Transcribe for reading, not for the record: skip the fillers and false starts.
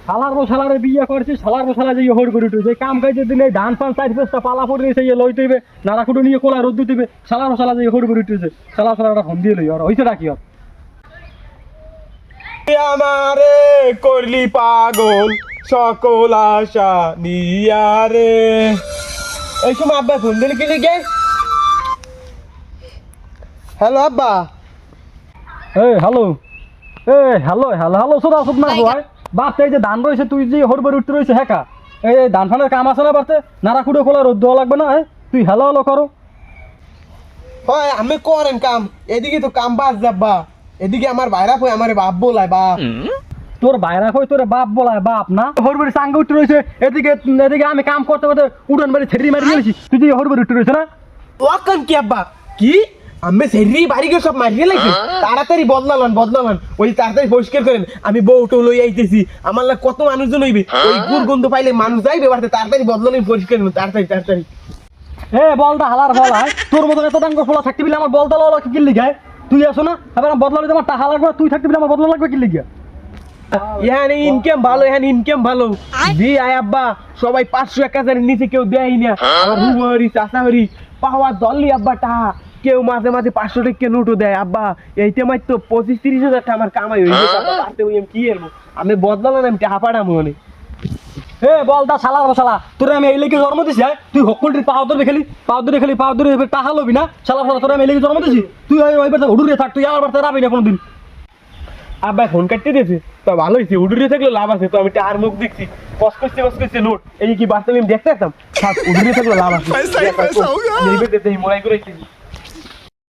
শালার বসালারে বিয়ে করছি, শালার বসালা যে হর করে উঠেছে কাম কাজের দিনে ধান ফান চার পেস্তা পালা পড়ে নিয়েছে লই তৈবে নাড়া কুটো নিয়ে কোলা রোদ দিতে শালার বসালা যে হর করে উঠেছে শালা শালাটা ফোন দিয়ে লই আর হইছে নাকি আর আমারে করলি পাগল সকল আশা নিয়ারে। এই সময় আব্বা ফোন দিলি কি লিগে? হ্যালো আব্বা। হ্যালো হ্যালো হ্যালো হ্যালো সোদা সোদ না ভাই বাপ এই যে ধান রয়েছে তুই যে হর করে উঠতে রয়েছে হ্যাঁ এই ধান ফানের কাম আছে না বাড়তে নাড়া কুটো কোলা রোদ দেওয়া লাগবে না তুই হ্যালো হ্যালো করো। হয় আমি করেন কাম, এদিকে তো কাম বাজ যাব্বা, এদিকে আমার বাইরা কই আমারে বাপ বলায় বাপ। তোর বাইরা কই তোর বাপ বলায় বাপ না হরবাড়ি সাঙ্গে উঠতে রয়েছে এদিকে এদিকে আমি কাম করতে করতে উড়ান বাড়ি ছেড়ে মারি গেছি তুই যে হরবাড়ি উঠতে রয়েছে না ওয়াকান কি আব্বা কি আমি সেরি বাড়ি গিয়ে সব মারিয়ে লাগছি, তাড়াতাড়ি বদলালান ওই তাড়াতাড়ি পরিষ্কার করেন, আমি বউটো লই আইতেছি, আমার লাগ কত মানুষজন হইবে, ওই গুড়গন্ধ পাইলে মানুষ যাইবে বাড়তে, তাড়াতাড়ি বদলালেন পরিষ্কার করুন তাড়াতাড়ি। বলটা হালার বল হয় তোর মতন এত ডাঙ্গ ফোলা থাকতে বিলে আমার বলটা লওয়া কি লিগায় তুই আসো না এবার বদলালে তোমার টাকা লাগবে তুই থাকতে বিলে আমার বদলা লাগবে কি লিগা এখানে ইনকাম ভালো জি আয় আব্বা, সবাই 500-1000 নিচে কেউ দেয় না, আমার হুবরি চাচা হরি পাওয়া দললি আব্বা টাকা, কেউ মাঝে মাঝে 500 টাকা নোটও দেয় আব্বা, এইতে মাই তো 25-30 হাজার টাকা আমার কামাই হইছে, তাতে আমি কি এরবো, আমি বদলালাম আমি টাকা পাড়া মনে। বলটা শালার বসালা তোরে আমি এই লেগে জন্ম দিছি তুই হকলটির পাও ধরে খেলি টাকা লবি না শালা ফলা তোরে আমি এই লেগে জন্ম দিছি তুই ওই বাড়তে হুডুরে থাক তুই আমার বাড়তে রাবি না কোনোদিন। আব্বা ফোন কাটতে দিয়েছে তো ভালো হয়েছে, উডুরে থাকলে লাভ আছে, তো আমি টাকার মুখ দেখছি কস করছে নোট, এই কি বাস্তবে আমি দেখতে পারতাম, উডুরে থাকলে লাভ আছে মোড়াই করে